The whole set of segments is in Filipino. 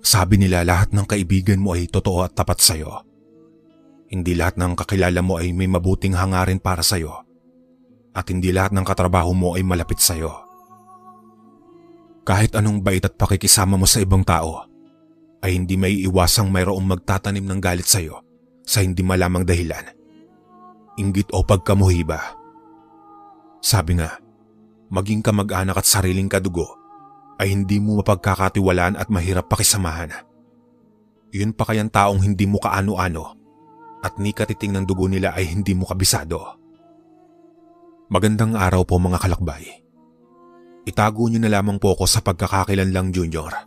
Sabi nila lahat ng kaibigan mo ay totoo at tapat sa'yo. Hindi lahat ng kakilala mo ay may mabuting hangarin para sa'yo. At hindi lahat ng katrabaho mo ay malapit sa'yo. Kahit anong bait at pakikisama mo sa ibang tao, ay hindi may iwasang mayroong magtatanim ng galit sa'yo sa hindi malamang dahilan. Inggit o pagkamuhiba. Sabi nga, maging kamag-anak at sariling kadugo ay hindi mo mapagkakatiwalaan at mahirap pakisamahan. Yun pa kayang taong hindi mo kaano-ano at ni katiting ng dugo nila ay hindi mo kabisado. Magandang araw po mga kalakbay. Itago niyo na lamang po ako sa pagkakakilanlang Junior.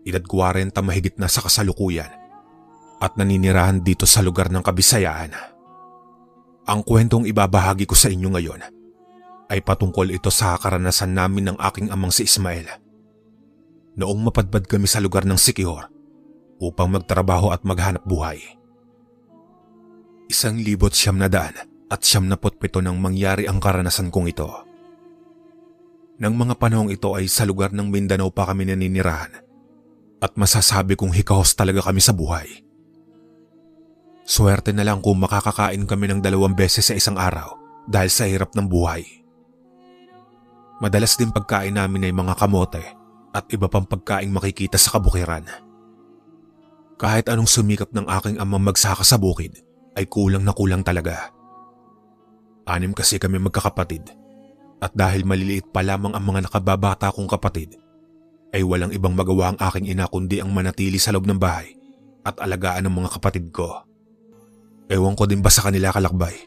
Edad 40 mahigit na sa kasalukuyan at naninirahan dito sa lugar ng Kabisayaan. Ang kwentong ibabahagi ko sa inyo ngayon ay patungkol ito sa karanasan namin ng aking amang si Ismael. Noong mapadpad kami sa lugar ng Siquijor upang magtrabaho at maghanap buhay. 1997 nang mangyari ang karanasan kong ito. Nang mga panahong ito ay sa lugar ng Mindanao pa kami naninirahan at masasabi kong hikahos talaga kami sa buhay. Swerte na lang kung makakakain kami ng 2 beses sa isang araw dahil sa hirap ng buhay. Madalas din pagkain namin ay mga kamote at iba pang pagkaing makikita sa kabukiran. Kahit anong sumikap ng aking amang magsaka sa bukid ay kulang na kulang talaga. 6 kasi kami magkakapatid at dahil maliliit pa lamang ang mga nakababata kong kapatid ay walang ibang magawa ang aking ina kundi ang manatili sa loob ng bahay at alagaan ng mga kapatid ko. Ewan ko din ba sa kanila kalakbay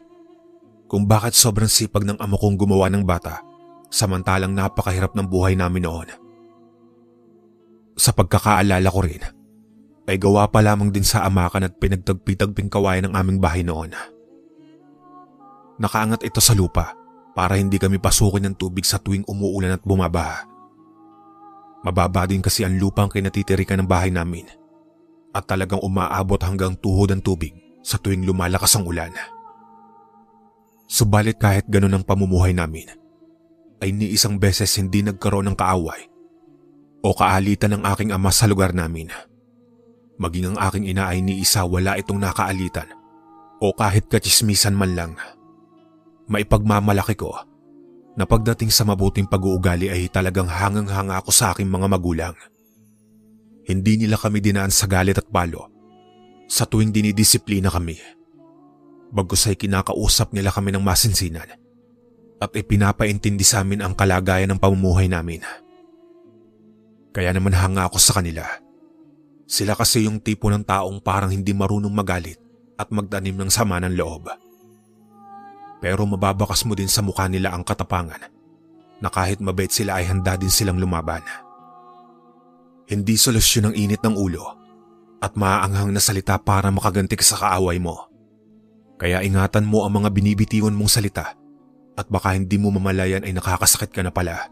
kung bakit sobrang sipag ng amo kong gumawa ng bata samantalang napakahirap ng buhay namin noon. Sa pagkakaalala ko rin ay gawa pa lamang din sa amakan at pinagtagpi-tagping kawayan ng aming bahay noon. Nakaangat ito sa lupa para hindi kami pasukin ng tubig sa tuwing umuulan at bumabaha. Mababa din kasi ang lupang kinatitirikan ng bahay namin at talagang umaabot hanggang tuhod ang tubig sa tuwing lumalakas ang ulan. Subalit kahit ganun ang pamumuhay namin, ay ni isang beses hindi nagkaroon ng kaaway o kaalitan ng aking ama sa lugar namin. Maging ang aking ina ay ni isa wala itong nakaalitan o kahit katsismisan man lang. Maipagmamalaki ko na pagdating sa mabuting pag-uugali ay talagang hangang-hanga ako sa aking mga magulang. Hindi nila kami dinaan sa galit at palo sa tuwing dinidisiplina kami. Bagkus ay kinakausap nila kami ng masinsinan at ipinapaintindi sa amin ang kalagayan ng pamumuhay namin. Kaya naman hanga ako sa kanila. Sila kasi yung tipo ng taong parang hindi marunong magalit at magtanim ng sama ng loob. Pero mababakas mo din sa mukha nila ang katapangan na kahit mabait sila ay handa din silang lumaban. Hindi solusyon ang init ng ulo at maaanghang na salita para makaganti ka sa kaaway mo. Kaya ingatan mo ang mga binibitiwan mong salita at baka hindi mo mamalayan ay nakakasakit ka na pala.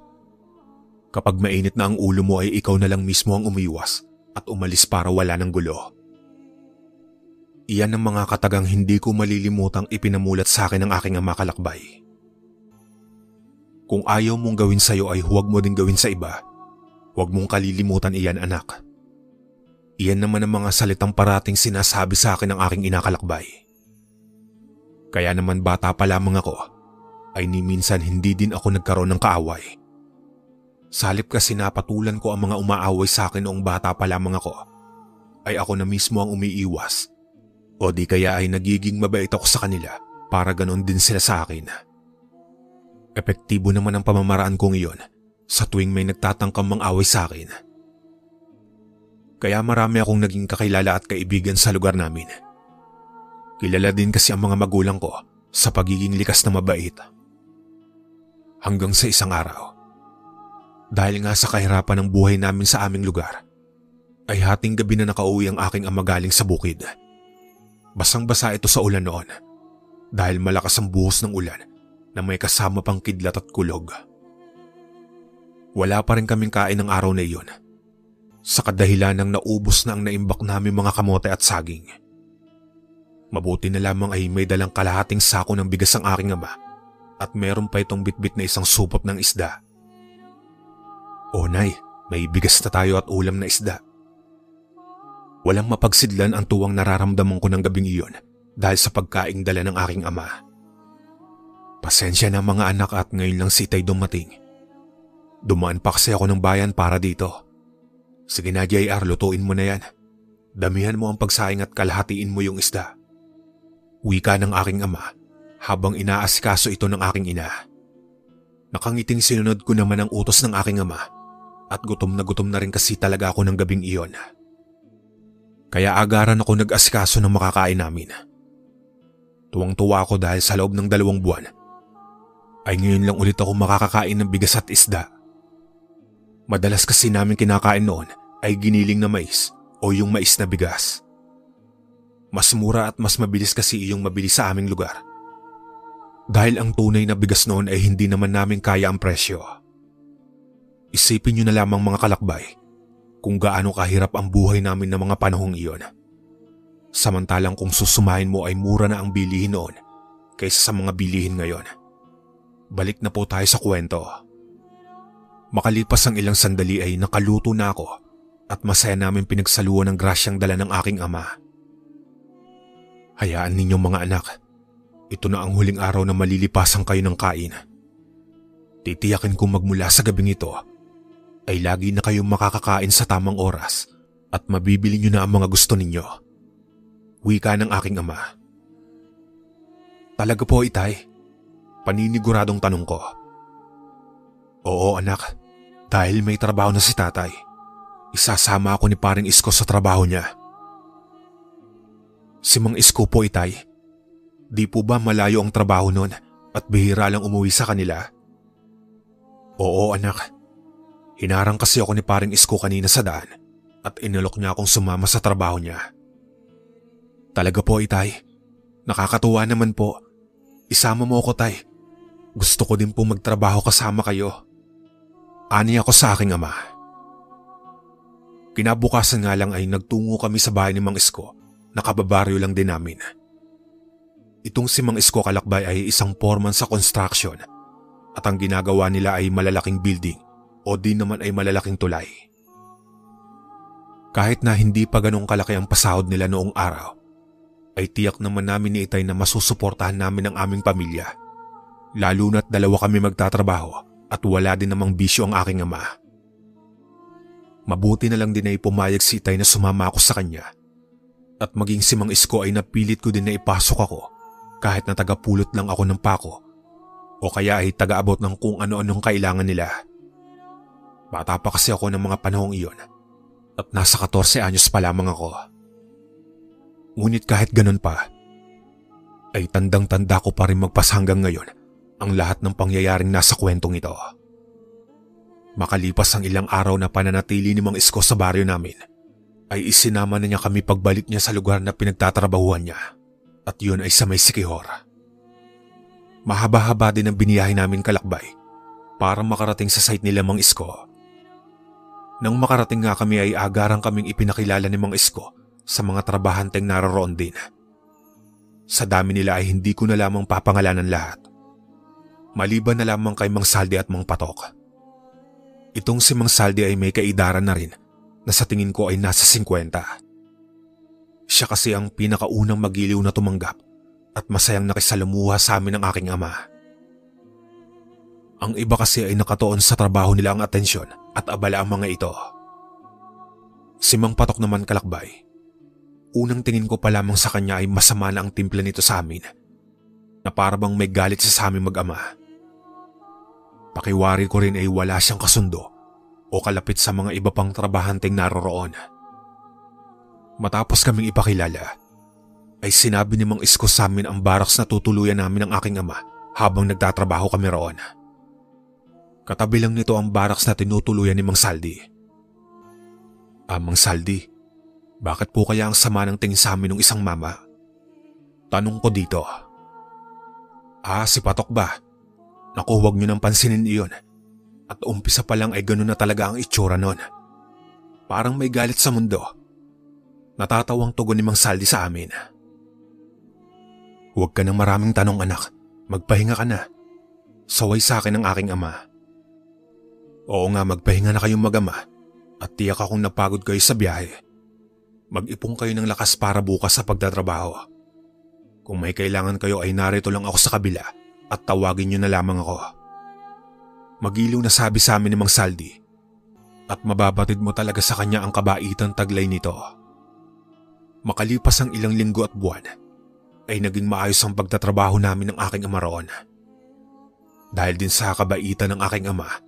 Kapag mainit na ang ulo mo ay ikaw na lang mismo ang umiwas at umalis para wala ng gulo. Iyan ang mga katagang hindi ko malilimutang ipinamulat sa akin ng aking ama kalakbay. Kung ayaw mong gawin sa'yo ay huwag mo din gawin sa iba. Huwag mong kalilimutan iyan anak. Iyan naman ang mga salitang parating sinasabi sa akin ng aking ina kalakbay. Kaya naman bata pa lamang ako ay ni minsan hindi din ako nagkaroon ng kaaway. Sa halip kasi napatulan ko ang mga umaaway sa akin noong bata pa lamang ako, ay ako na mismo ang umiiwas. O di kaya ay nagiging mabait ako sa kanila para ganon din sila sa akin. Epektibo naman ang pamamaraan kong iyon sa tuwing may nagtatangkang mang-away sa akin. Kaya marami akong naging kakilala at kaibigan sa lugar namin. Kilala din kasi ang mga magulang ko sa pagiging likas na mabait. Hanggang sa isang araw, dahil nga sa kahirapan ng buhay namin sa aming lugar, ay hating gabi na nakauwi ang aking ama galing sa bukid. Basang-basa ito sa ulan noon dahil malakas ang buhos ng ulan na may kasama pang kidlat at kulog. Wala pa rin kaming kain ng araw na iyon sa kadahilan ng naubos na ang naimbak namin mga kamote at saging. Mabuti na lamang ay may dalang kalahating sako ng bigas ang aking ama at meron pa itong bitbit na isang supot ng isda. O nay, may bigas na tayo at ulam na isda. Walang mapagsidlan ang tuwang nararamdaman ko ng gabing iyon dahil sa pagkaing dala ng aking ama. Pasensya na mga anak at ngayon lang si Itay dumating. Dumaan pa kasi ako ng bayan para dito. Sige na JR, lutuin mo na yan. Damihan mo ang pagsaing at kalahatiin mo yung isda. Wika ng aking ama habang inaasikaso ito ng aking ina. Nakangiting sinunod ko naman ang utos ng aking ama at gutom na rin kasi talaga ako ng gabing iyon. Kaya agaran ako nag-asikaso ng makakain namin. Tuwang-tuwa ako dahil sa loob ng 2 buwan ay ngayon lang ulit ako makakakain ng bigas at isda. Madalas kasi namin kinakain noon ay giniling na mais o yung mais na bigas. Mas mura at mas mabilis kasi iyong mabili sa aming lugar. Dahil ang tunay na bigas noon ay hindi naman namin kaya ang presyo. Isipin nyo na lamang mga kalakbay kung gaano kahirap ang buhay namin ng mga panahong iyon. Samantalang kung susumahin mo ay mura na ang bilihin noon kaysa sa mga bilihin ngayon. Balik na po tayo sa kwento. Makalipas ang ilang sandali ay nakaluto na ako at masaya namin pinagsaluhan ng grasyang dala ng aking ama. Hayaan ninyong mga anak, ito na ang huling araw na malilipasan kayo ng kain. Titiyakin kong magmula sa gabing ito ay lagi na kayong makakakain sa tamang oras at mabibili nyo na ang mga gusto ninyo. Wika ng aking ama. Talaga po, Itay? Paniniguradong tanong ko. Oo anak, dahil may trabaho na si tatay. Isasama ako ni paring Isko sa trabaho niya. Si Mang Isko po, Itay. Di po ba malayo ang trabaho nun at bihira lang umuwi sa kanila? Oo anak. Hinarang kasi ako ni paring Isko kanina sa daan at inalok niya akong sumama sa trabaho niya. Talaga po, Itay. Nakakatuwa naman po. Isama mo ako, Tay. Gusto ko din po magtrabaho kasama kayo. Ani ako sa aking ama. Kinabukasan nga lang ay nagtungo kami sa bahay ni Mang Isko na kababaryo lang din namin. Itong si Mang Isko kalakbay ay isang foreman sa construction at ang ginagawa nila ay malalaking building o di naman ay malalaking tulay. Kahit na hindi pa ganong kalaki ang pasahod nila noong araw, ay tiyak naman namin ni Itay na masusuportahan namin ang aming pamilya. Lalo na't 2 kami magtatrabaho at wala din namang bisyo ang aking ama. Mabuti na lang din ay pumayag si Itay na sumama ako sa kanya. At maging si Mang Isko ay napilit ko din na ipasok ako kahit na tagapulot lang ako ng pako o kaya ay taga-abot ng kung ano-anong kailangan nila. Bata pa kasi ako ng mga panahong iyon at nasa 14 anyos pa lamang ako. Ngunit kahit ganun pa, ay tandang-tanda ko pa rin magpas hanggang ngayon ang lahat ng pangyayaring nasa kwentong ito. Makalipas ang ilang araw na pananatili ni Mang Isko sa baryo namin, ay isinama na niya kami pagbalik niya sa lugar na pinagtatrabahuan niya at yun ay sa may Siquijor. Mahaba-haba din ang biniyahe namin kalakbay para makarating sa site nila Mang Isko. Nang makarating nga kami ay agarang kaming ipinakilala ni Mang Isko sa mga trabahanteng naroroon din. Sa dami nila ay hindi ko na lamang papangalanan lahat. Maliban na lamang kay Mang Saldi at Mang Patok. Itong si Mang Saldi ay may kaidaran na rin na sa tingin ko ay nasa 50. Siya kasi ang pinakaunang magiliw na tumanggap at masayang nakisalamuha sa amin ng aking ama. Ang iba kasi ay nakatuon sa trabaho nila ang atensyon at abala ang mga ito. Si Mang Patok naman kalakbay. Unang tingin ko pa lamang sa kanya ay masama na ang timpla nito sa amin, na parabang may galit siya sa aming mag-ama. Pakiwari ko rin ay wala siyang kasundo o kalapit sa mga iba pang trabahanteng naroroon. Matapos kaming ipakilala, ay sinabi ni Mang Isko sa amin ang baraks na tutuluyan namin ng aking ama habang nagtatrabaho kami roon. Katabi lang nito ang baraks na tinutuluyan ni Mang Saldi. Mang Saldi, bakit po kaya ang sama ng tingin sa amin ng isang mama? Tanong ko dito. Si Patok ba? Naku, huwag niyo nang pansinin iyon. At umpisa pa lang ay gano'n na talaga ang itsura nun. Parang may galit sa mundo. Natatawang tugon ni Mang Saldi sa amin. Huwag ka ng maraming tanong anak. Magpahinga ka na. Saway sa akin ang aking ama. Oo nga, magpahinga na kayong mag-ama. At tiyak akong napagod kayo sa biyahe. Mag-ipon kayo ng lakas para bukas sa pagtatrabaho. Kung may kailangan kayo ay narito lang ako sa kabila at tawagin niyo na lamang ako. Magiliw na sabi sa amin ni Mang Saldi at mababatid mo talaga sa kanya ang kabaitang taglay nito. Makalipas ang ilang linggo at buwan ay naging maayos ang pagtatrabaho namin ng aking ama roon. Dahil din sa kabaitan ng aking ama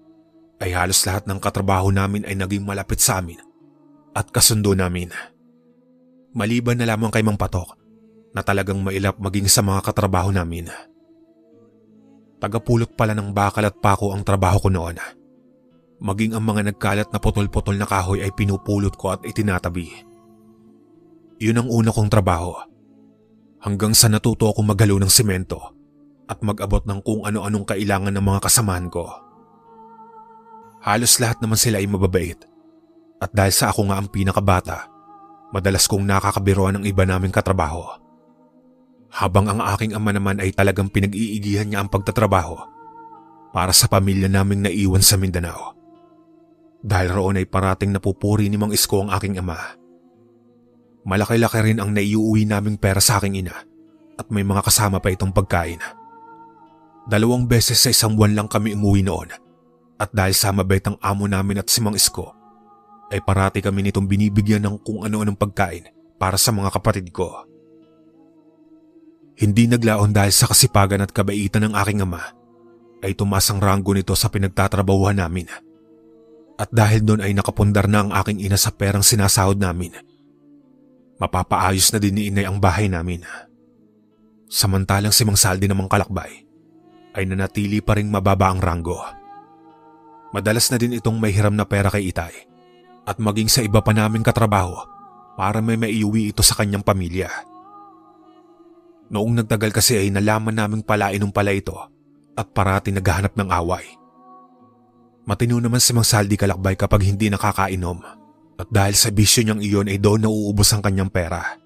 ay halos lahat ng katrabaho namin ay naging malapit sa amin at kasundo namin. Maliban na lamang kay Mang Patok na talagang mailap maging sa mga katrabaho namin. Tagapulot pala ng bakal at pako ang trabaho ko noon. Maging ang mga nagkalat na putol-putol na kahoy ay pinupulot ko at itinatabi. Yun ang una kong trabaho. Hanggang sa natuto akong maghalo ng simento at mag-abot ng kung ano-anong kailangan ng mga kasamahan ko. Halos lahat naman sila ay mababait. At dahil sa ako nga ang pinakabata, madalas kong nakakabiruan ng iba naming katrabaho. Habang ang aking ama naman ay talagang pinag-iigihan niya ang pagtatrabaho para sa pamilya naming naiwan sa Mindanao. Dahil roon ay parating napupuri ni Mang Isko ang aking ama. Malaki-laki rin ang naiuwi naming pera sa aking ina at may mga kasama pa itong pagkain. 2 beses sa isang buwan lang kami umuwi noon at dahil sa mabait ang amo namin at si Mang Isko ay parati kami nitong binibigyan ng kung ano-anong pagkain para sa mga kapatid ko. Hindi naglaon dahil sa kasipagan at kabaitan ng aking ama ay tumaas ang ranggo nito sa pinagtatrabahuhan namin. At dahil doon ay nakapundar na ang aking ina sa perang sinasahod namin. Mapapaayos na din ni inay ang bahay namin. Samantalang si Mang Saldi namang kalakbay ay nanatili pa ring mababa ang ranggo. Madalas na din itong may hiram na pera kay itay at maging sa iba pa naming katrabaho para may maiuwi ito sa kanyang pamilya. Noong nagtagal kasi ay nalaman naming palainom pala ito at parati naghahanap ng away. Matino naman si Mang Saldi kalakbay kapag hindi nakakainom at dahil sa bisyo niyang iyon ay doon nauubos ang kanyang pera.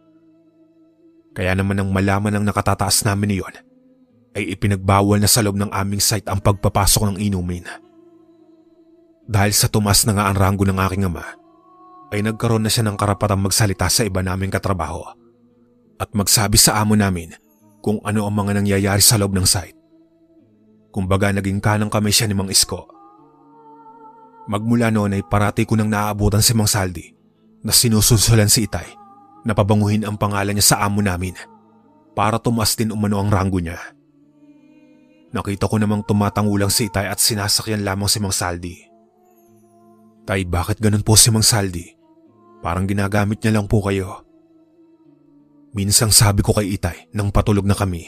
Kaya naman nang malaman ng nakatataas namin iyon ay ipinagbawal na sa loob ng aming site ang pagpapasok ng inumin. Dahil sa tumas na nga ang ranggo ng aking ama ay nagkaroon na siya ng karapatang magsalita sa iba naming katrabaho at magsabi sa amo namin kung ano ang mga nangyayari sa loob ng site. Kumbaga naging kanang kamay siya ni Mang Isko. Magmula noon ay parati ko nang naaabutan si Mang Saldi na sinusulsulan si itay na pabanguhin ang pangalan niya sa amo namin para tumaas din umano ang ranggo niya. Nakita ko namang tumatangulang si itay at sinasakyan lamang si Mang Saldi. Tay, bakit ganun po si Mang Saldi? Parang ginagamit niya lang po kayo. Minsang sabi ko kay itay nang patulog na kami.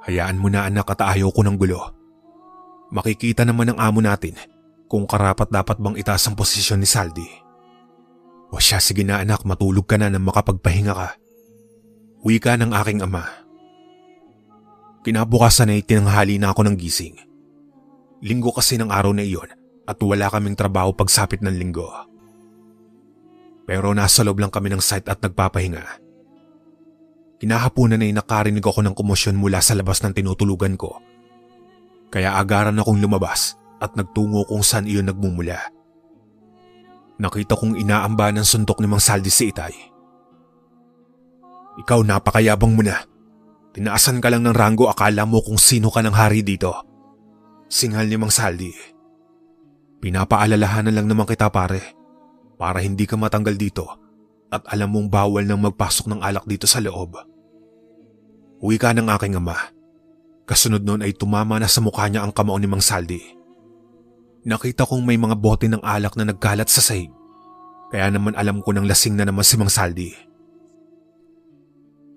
Hayaan mo na anak at ayaw ko ng gulo. Makikita naman ng amo natin kung karapat dapat bang itaas ang posisyon ni Saldi. O siya, sige na anak, matulog ka na nang makapagpahinga ka. Wika ng aking ama. Kinabukasan ay tinanghali na ako ng gising. Linggo kasi ng araw na iyon at wala kaming trabaho pagsapit ng linggo. Pero nasa loob lang kami ng site at nagpapahinga. Kinahaponan ay nakarinig ako ng komosyon mula sa labas ng tinutulugan ko. Kaya agaran akong lumabas at nagtungo kung saan iyon nagmumula. Nakita kong inaamba ng suntok ni Mang Saldi si itay. Ikaw, napakayabang mo na. Tinaasan ka lang ng ranggo, akala mo kung sino ka ng hari dito. Singhal ni Mang Saldi. Pinapaalalahanan lang naman kita pare. Para hindi ka matanggal dito at alam mong bawal nang magpasok ng alak dito sa loob. Uwi ka ng aking ama. Kasunod noon ay tumama na sa mukha niya ang kamao ni Mang Saldi. Nakita kong may mga bote ng alak na nagkalat sa sahig. Kaya naman alam ko nang lasing na naman si Mang Saldi.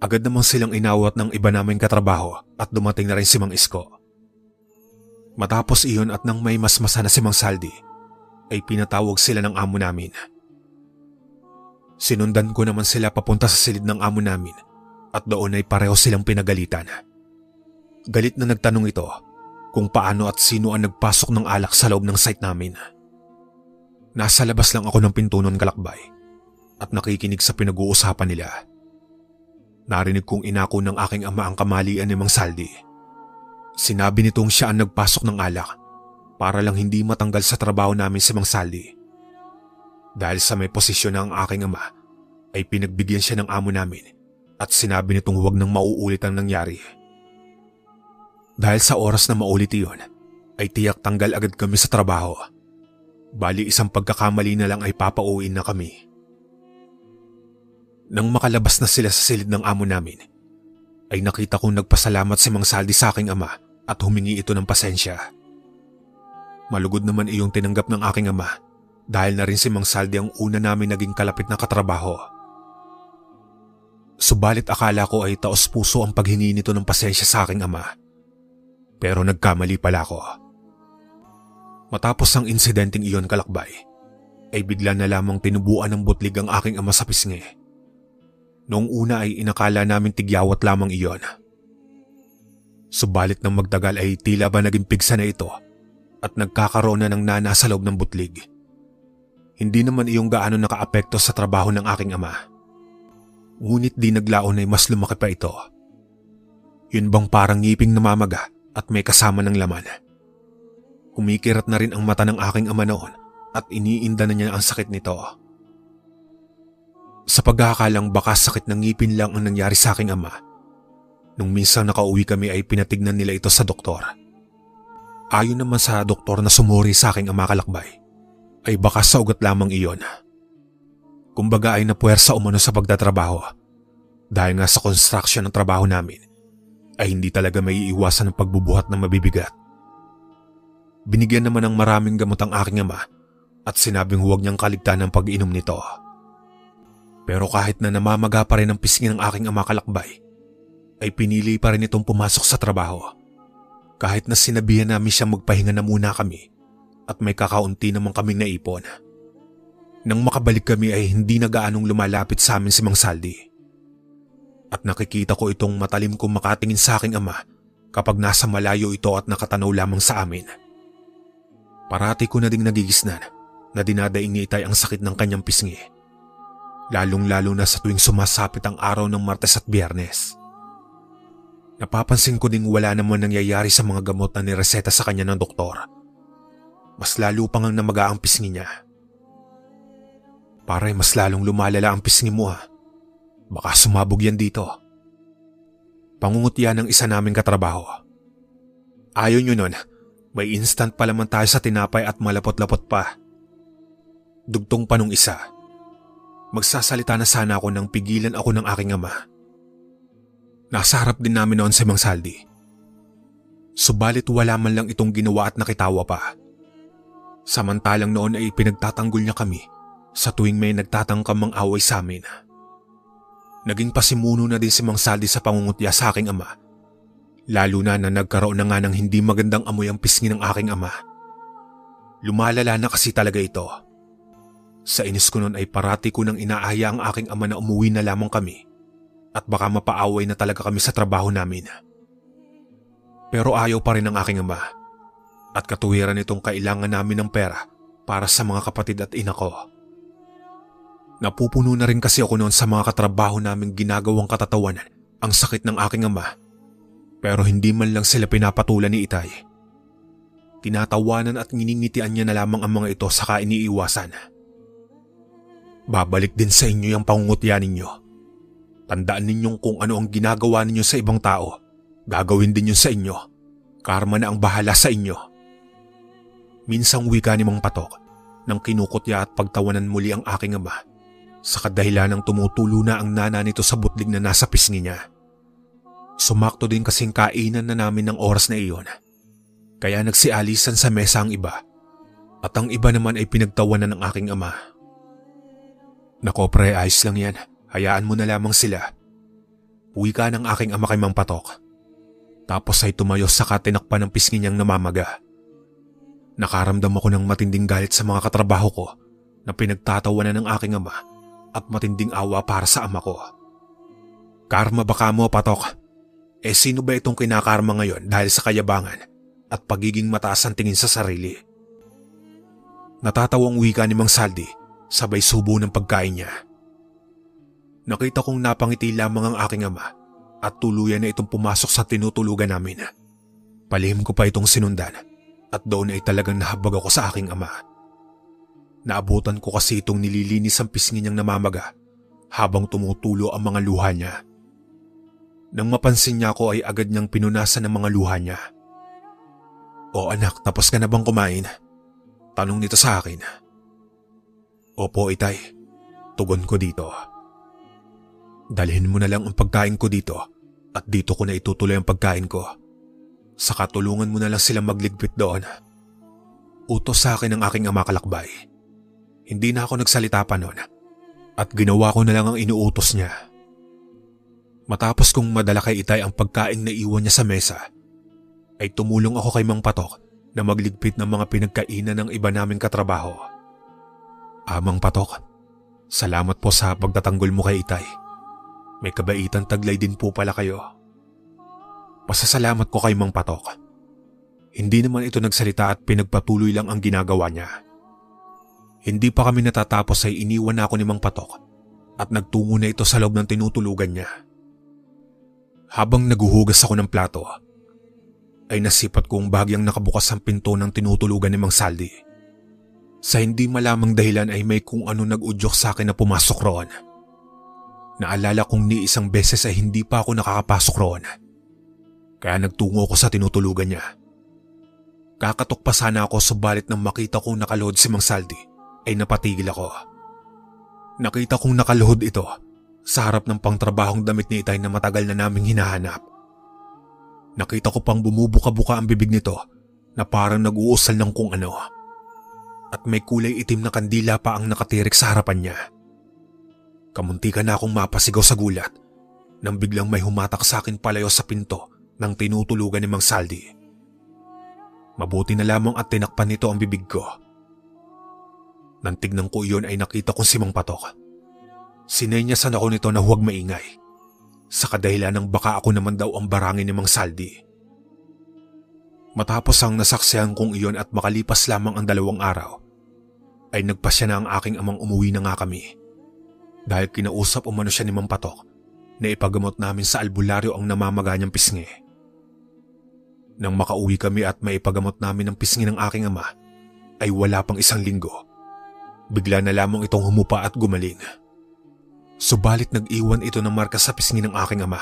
Agad namang silang inawat ng iba naming katrabaho at dumating na rin si Mang Isko. Matapos iyon at nang may masmasa na si Mang Saldi, ay pinatawag sila ng amo namin. Sinundan ko naman sila papunta sa silid ng amo namin at doon ay pareho silang pinagalitan. Galit na nagtanong ito kung paano at sino ang nagpasok ng alak sa loob ng site namin. Nasa labas lang ako ng pinto noon kalakbay at nakikinig sa pinag-uusapan nila. Narinig kong inako ng aking ama ang kamalian ni Mang Saldi. Sinabi nitong siya ang nagpasok ng alak para lang hindi matanggal sa trabaho namin si Mang Saldi. Dahil sa may posisyon na ang aking ama ay pinagbigyan siya ng amo namin at sinabi nitong huwag nang mauulit ang nangyari. Dahil sa oras na maulit iyon ay tiyak tanggal agad kami sa trabaho. Bali isang pagkakamali na lang ay papauwiin na kami. Nang makalabas na sila sa silid ng amo namin, ay nakita kong nagpasalamat si Mang Saldi sa aking ama at humingi ito ng pasensya. Malugod naman iyong tinanggap ng aking ama dahil na rin si Mang Saldi ang una namin naging kalapit na katrabaho. Subalit akala ko ay taos puso ang paghingi nito ng pasensya sa aking ama. Pero nagkamali pala ako. Matapos ang insidenteng iyon kalakbay, ay bigla na lamang tinubuan ng butlig ang aking ama sa pisngi. Noong una ay inakala namin tigyawat lamang iyon. Subalit nang magtagal ay tila ba naging pigsa na ito at nagkakaroon na ng nana sa loob ng butlig. Hindi naman iyong gaano nakaapekto sa trabaho ng aking ama. Ngunit di naglaon ay mas lumaki pa ito. Yun bang parang ngiping namamaga at may kasama ng laman. Kumikirat na rin ang mata ng aking ama noon at iniinda na niya ang sakit nito. Sa pagkakalang baka sakit ng ngipin lang ang nangyari sa aking ama, nung minsan nakauwi kami ay pinatignan nila ito sa doktor. Ayon naman sa doktor na sumuri sa aking ama kalakbay, ay baka sa ugat lamang iyon. Kumbaga ay napuwersa umano sa pagtatrabaho dahil nga sa construction ng trabaho namin ay hindi talaga may iiwasan ng pagbubuhat ng mabibigat. Binigyan naman ng maraming gamot ang aking ama at sinabing huwag niyang kaligtaan ng pag-inom nito. Pero kahit na namamaga pa rin ang pisngi ng aking ama kalakbay, ay pinili pa rin itong pumasok sa trabaho. Kahit na sinabihan namin siyang magpahinga na muna kami at may kakaunti naman kaming naipon. Nang makabalik kami ay hindi na gaanong lumalapit sa amin si Mang Saldi. At nakikita ko itong matalim kong makatingin sa aking ama kapag nasa malayo ito at nakatanaw lamang sa amin. Parati ko na ding nagigisnan na dinadaing ni Itay ang sakit ng kanyang pisngi. Lalong-lalo na sa tuwing sumasapit ang araw ng Martes at Biyernes. Napapansin ko ding wala naman nangyayari sa mga gamot na nireseta sa kanya ng doktor. Mas lalo pang ang namaga ang pisngi niya. Paray mas lalong lumalala ang pisngi mo ha. Baka sumabog yan dito. Pangungutya ng isa naming katrabaho. Ayaw nyo nun, may instant pa laman tayo sa tinapay at malapot-lapot pa. Dugtong pa nung isa. Magsasalita na sana ako nang pigilan ako ng aking ama. Nasa harap din namin noon si Mang Saldi. Subalit wala man lang itong ginawa at nakitawa pa. Samantalang noon ay pinagtatanggol niya kami sa tuwing may nagtatangkang mang-away sa amin. Naging pasimuno na din si Mang Saldi sa pangungutya sa aking ama. Lalo na nagkaroon na nga ng hindi magandang amoy ang pisngi ng aking ama. Lumalala na kasi talaga ito. Sa inis ko noon ay parati ko nang inaaya ang aking ama na umuwi na lamang kami at baka mapaaway na talaga kami sa trabaho namin. Pero ayaw pa rin ng aking ama at katuwiran itong kailangan namin ng pera para sa mga kapatid at ina ko. Napupuno na rin kasi ako noon sa mga katrabaho naming ginagawang katatawanan ang sakit ng aking ama, pero hindi man lang sila pinapatulan ni Itay. Tinatawanan at nginingitian niya na lamang ang mga ito saka iniiwasan. Babalik din sa inyo yung pangungutya ninyo. Tandaan ninyong kung ano ang ginagawa ninyo sa ibang tao, gagawin din yun sa inyo. Karma na ang bahala sa inyo. Minsang wika ni Mang Patok nang kinukutya at pagtawanan muli ang aking ama sa kadahilan ng tumutulo na ang nana nito sa butlig na nasa pisngi niya. Sumakto din kasing kainan na namin ng oras na iyon. Kaya nagsialisan sa mesa ang iba at ang iba naman ay pinagtawanan ng aking ama. Nako pre, ayos lang yan. Hayaan mo na lamang sila. Wika ng aking ama kay Mang Patok. Tapos ay tumayo sa katinakpan ng pisngi niyang namamaga. Nakaramdam ako ng matinding galit sa mga katrabaho ko na pinagtatawanan ng aking ama at matinding awa para sa ama ko. Karma baka mo, Patok. Sino ba itong kinakarma ngayon dahil sa kayabangan at pagiging mataas ang tingin sa sarili? Natatawang wika ni Mang Saldi sabay subo ng pagkain niya. Nakita kong napangiti lamang ang aking ama at tuluyan na itong pumasok sa tinutulugan namin. Palihim ko pa itong sinundan at doon ay talagang nahabag ako sa aking ama. Naabutan ko kasi itong nililinis ang pisngi niyang namamaga habang tumutulo ang mga luha niya. Nang mapansin niya ako ay agad niyang pinunasan ang mga luha niya. "O anak, tapos ka na bang kumain?" Tanong nito sa akin. "Opo, itay," tugon ko dito. "Dalhin mo na lang ang pagkain ko dito at dito ko na itutuloy ang pagkain ko. Saka tulungan mo na lang silang magligpit doon." Utos sa akin ng aking ama Kalakbay. Hindi na ako nagsalita pa noon at ginawa ko na lang ang inuutos niya. Matapos kong madala kay itay ang pagkain na iwan niya sa mesa, ay tumulong ako kay Mang Patok na magligpit ng mga pinagkainan ng iba naming katrabaho. Mang Patok, salamat po sa pagtatanggol mo kay itay. May kabaitan taglay din po pala kayo." Pasasalamat ko kay Mang Patok. Hindi naman ito nagsalita at pinagpatuloy lang ang ginagawa niya. Hindi pa kami natatapos ay iniwan na ako ni Mang Patok at nagtungo na ito sa loob ng tinutulugan niya. Habang naguhugas ako ng plato, ay nasipat kong bagyang nakabukas ang pinto ng tinutulugan ni Mang Saldi. Sa hindi malamang dahilan ay may kung ano nag-udyok sa akin na pumasok roon. Naalala kong ni isang beses ay hindi pa ako nakakapasok roon. Kaya nagtungo ako sa tinutulugan niya. Kakatok pa sana ako subalit nang makita kong nakaluhod si Mang Saldi ay napatigil ako. Nakita kong nakaluhod ito sa harap ng pangtrabahong damit ni itay na matagal na naming hinahanap. Nakita ko pang bumubuka-buka ang bibig nito na parang nag-uusal ng kung ano. At may kulay itim na kandila pa ang nakatirik sa harapan niya. Kamuntikan na akong mapasigaw sa gulat nang biglang may humatak sa akin palayo sa pinto ng tinutulugan ni Mang Saldi. Mabuti na lamang at tinakpan nito ang bibig ko. Nang tignan ko iyon ay nakita kong si Mang Patok. Sinenyasan ako nito na huwag maingay, sa kadahilan ng baka ako naman daw ang barangin ni Mang Saldi. Matapos ang nasaksihan kong iyon at makalipas lamang ang 2 araw, ay nagpasya na ang aking amang umuwi na nga kami. Dahil kinausap umano siya ni Mang Patok na ipagamot namin sa albularyo ang namamaga niyang pisngi. Nang makauwi kami at maipagamot namin ang pisngi ng aking ama, ay wala pang 1 linggo. Bigla na lamang itong humupa at gumaling. Subalit nag-iwan ito ng marka sa pisngi ng aking ama.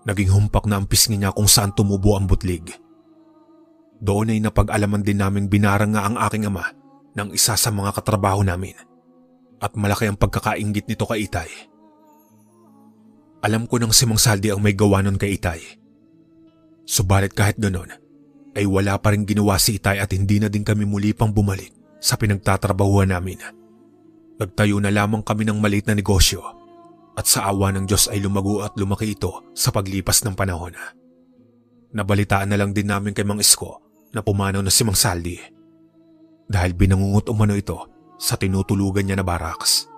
Naging humpak na ang pisngi niya kung saan tumubo ang butlig. Doon ay napag-alaman din naming binarang nga ang aking ama ng isa sa mga katrabaho namin. At malaki ang pagkakainggit nito kay itay. Alam ko nang si Mang Saldi ang may gawa nun kay itay. Subalit kahit ganon, ay wala pa rin ginawa si itay at hindi na din kami muli pang bumalik sa pinagtatrabahuan namin. Nagtayo na lamang kami ng maliit na negosyo at sa awa ng Diyos ay lumago at lumaki ito sa paglipas ng panahon. Nabalitaan na lang din namin kay Mang Isko na pumanaw na si Mang Saldi dahil binangungot umano ito sa tinutulugan niya na baraks.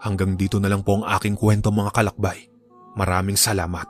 Hanggang dito na lang po ang aking kwento mga kalakbay. Maraming salamat.